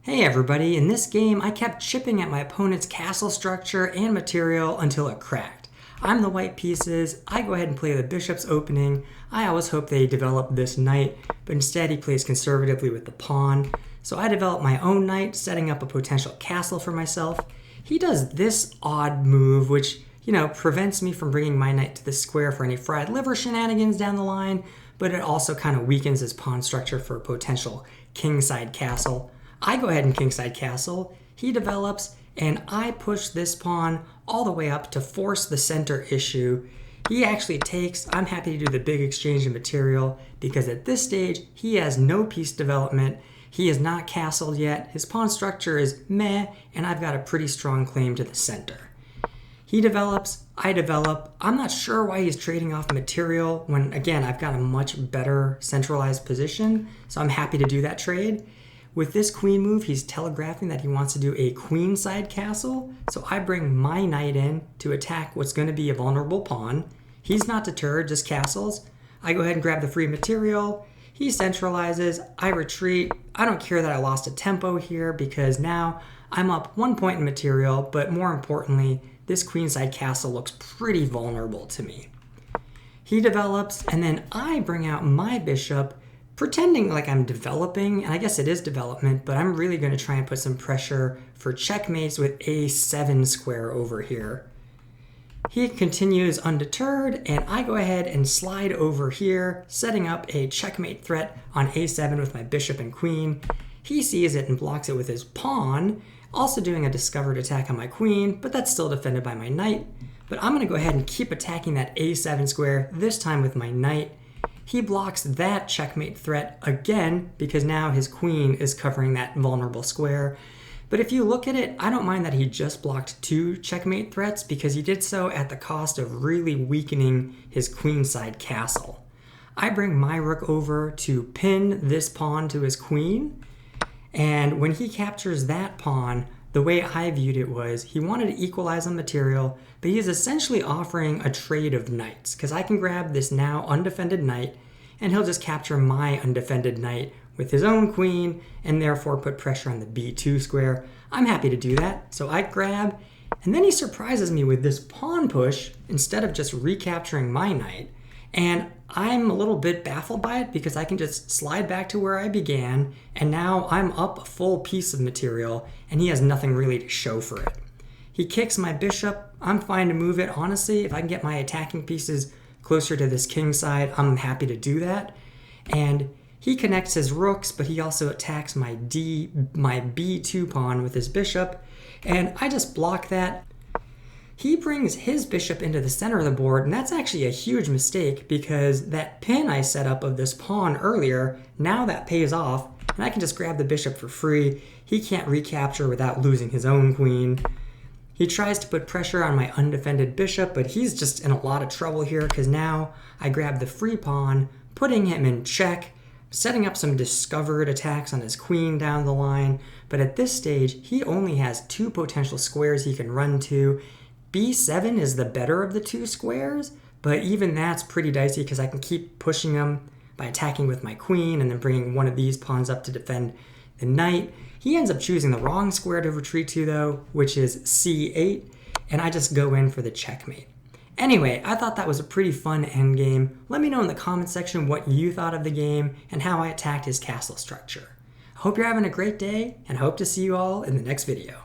Hey everybody, in this game I kept chipping at my opponent's castle structure and material until it cracked. I'm the white pieces, I go ahead and play the bishop's opening. I always hope they develop this knight, but instead he plays conservatively with the pawn. So I develop my own knight, setting up a potential castle for myself. He does this odd move, which, prevents me from bringing my knight to the square for any fried liver shenanigans down the line, but it also kind of weakens his pawn structure for a potential kingside castle. I go ahead and kingside castle, he develops, and I push this pawn all the way up to force the center issue. He actually takes. I'm happy to do the big exchange of material because at this stage, he has no piece development. He is not castled yet. His pawn structure is meh, and I've got a pretty strong claim to the center. He develops, I develop. I'm not sure why he's trading off material when, again, I've got a much better centralized position, so I'm happy to do that trade. With this queen move, he's telegraphing that he wants to do a queenside castle, so I bring my knight in to attack what's going to be a vulnerable pawn. He's not deterred, just castles. I go ahead and grab the free material. He centralizes, I retreat. I don't care that I lost a tempo here because now I'm up 1 point in material, but more importantly, this queenside castle looks pretty vulnerable to me. He develops, and then I bring out my bishop, pretending like I'm developing, and I guess it is development, but I'm really going to try and put some pressure for checkmates with a7 square over here. He continues undeterred, and I go ahead and slide over here, setting up a checkmate threat on a7 with my bishop and queen. He sees it and blocks it with his pawn, also doing a discovered attack on my queen, but that's still defended by my knight. But I'm going to go ahead and keep attacking that a7 square, this time with my knight. He blocks that checkmate threat again because now his queen is covering that vulnerable square. But if you look at it, I don't mind that he just blocked 2 checkmate threats because he did so at the cost of really weakening his queenside castle. I bring my rook over to pin this pawn to his queen, and when he captures that pawn, the way I viewed it was he wanted to equalize on material, but he's essentially offering a trade of knights because I can grab this now undefended knight and he'll just capture my undefended knight with his own queen and therefore put pressure on the b2 square. I'm happy to do that, so I grab, and then he surprises me with this pawn push instead of just recapturing my knight. And I'm a little bit baffled by it because I can just slide back to where I began, and now I'm up a full piece of material, and he has nothing really to show for it. He kicks my bishop. I'm fine to move it. Honestly, if I can get my attacking pieces closer to this king side, I'm happy to do that. And he connects his rooks, but he also attacks my b2 pawn with his bishop, and I just block that. He brings his bishop into the center of the board, and that's actually a huge mistake because that pin I set up of this pawn earlier, now that pays off, and I can just grab the bishop for free. He can't recapture without losing his own queen. He tries to put pressure on my undefended bishop, but he's just in a lot of trouble here because now I grab the free pawn, putting him in check, setting up some discovered attacks on his queen down the line. But at this stage, he only has 2 potential squares he can run to. b7 is the better of the 2 squares, but even that's pretty dicey because I can keep pushing him by attacking with my queen and then bringing one of these pawns up to defend the knight. He ends up choosing the wrong square to retreat to though, which is c8, and I just go in for the checkmate. Anyway, I thought that was a pretty fun endgame. Let me know in the comment section what you thought of the game and how I attacked his castle structure. I hope you're having a great day and hope to see you all in the next video.